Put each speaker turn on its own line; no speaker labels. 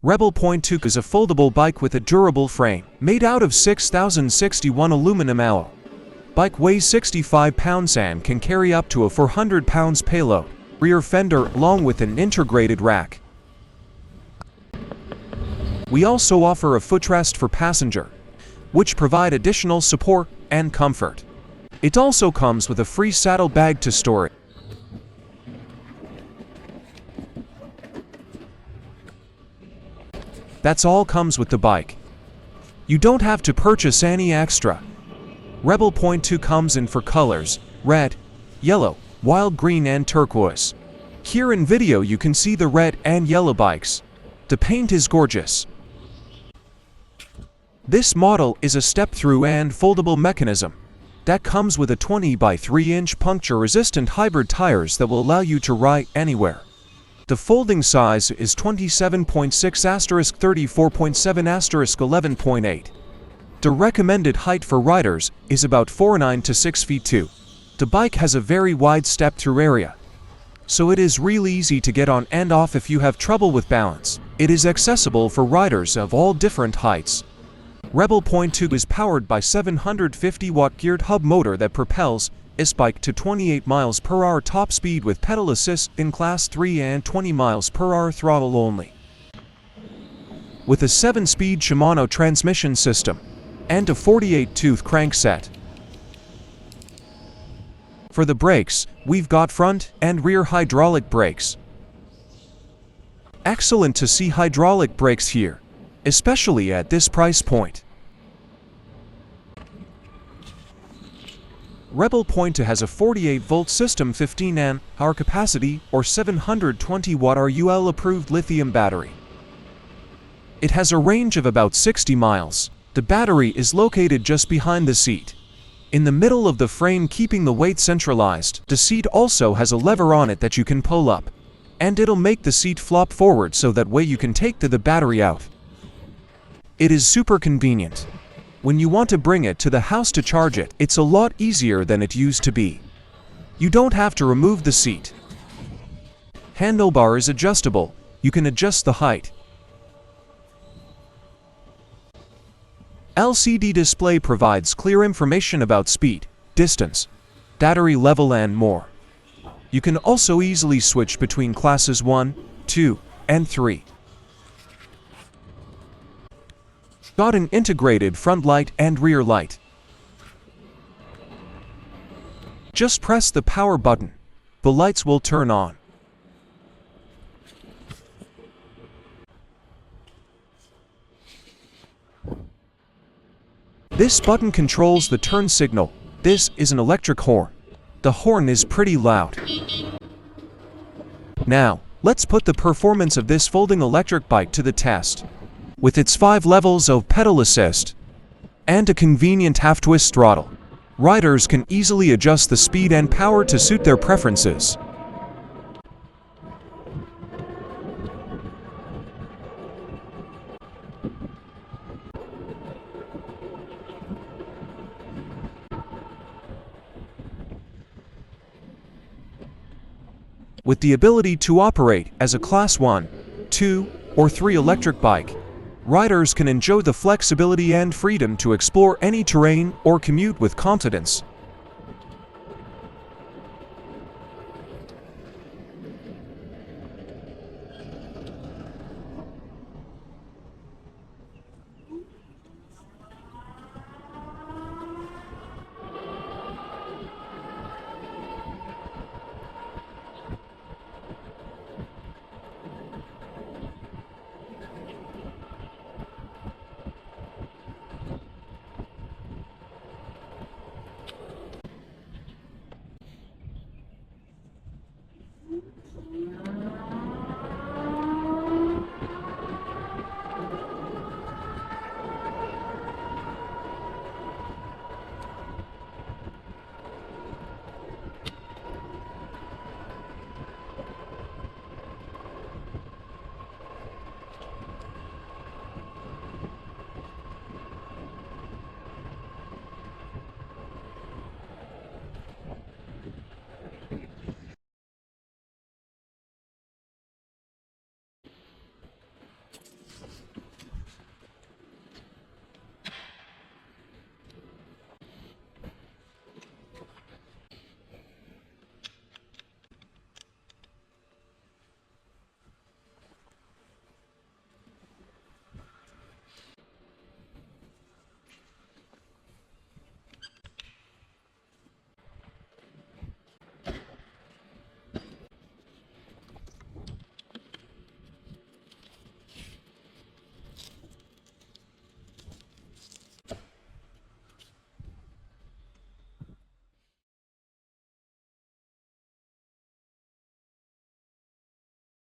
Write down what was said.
Rebel.2 is a foldable bike with a durable frame, made out of 6061 aluminum alloy. Bike weighs 65 pounds and can carry up to a 400 pounds payload. Rear fender along with an integrated rack. We also offer a footrest for passenger, which provide additional support and comfort. It also comes with a free saddle bag to store it. That's all comes with the bike. You don't have to purchase any extra. Rebel.2 comes in 4 colors: red, yellow, wild green and turquoise. Here in video you can see the red and yellow bikes. The paint is gorgeous. This model is a step-through and foldable mechanism that comes with a 20 by 3-inch puncture-resistant hybrid tires that will allow you to ride anywhere. The folding size is 27.6*34.7*11.8. The recommended height for riders is about 4'9" to 6 feet 2. The bike has a very wide step-through area, so it is really easy to get on and off if you have trouble with balance. It is accessible for riders of all different heights. Rebel.2 is powered by 750-watt geared hub motor that propels this bike to 28 miles per hour top speed with pedal assist in Class 3 and 20 miles per hour throttle only. With a 7-speed Shimano transmission system and a 48-tooth crankset. For the brakes, we've got front and rear hydraulic brakes. Excellent to see hydraulic brakes here, especially at this price point. Rebel.2 has a 48-volt system, 15 amp-hour capacity or 720-watt RUL-approved lithium battery. It has a range of about 60 miles. The battery is located just behind the seat, in the middle of the frame, keeping the weight centralized. The seat also has a lever on it that you can pull up, and it'll make the seat flop forward so that way you can take the battery out. It is super convenient. When you want to bring it to the house to charge it, it's a lot easier than it used to be. You don't have to remove the seat. Handlebar is adjustable. You can adjust the height. LCD display provides clear information about speed, distance, battery level and more. You can also easily switch between classes 1, 2, and 3. Got an integrated front light and rear light. Just press the power button. The lights will turn on. This button controls the turn signal. This is an electric horn. The horn is pretty loud. Now, let's put the performance of this folding electric bike to the test. With its 5 levels of pedal assist and a convenient half-twist throttle, riders can easily adjust the speed and power to suit their preferences. With the ability to operate as a Class 1, 2, or 3 electric bike, riders can enjoy the flexibility and freedom to explore any terrain or commute with confidence.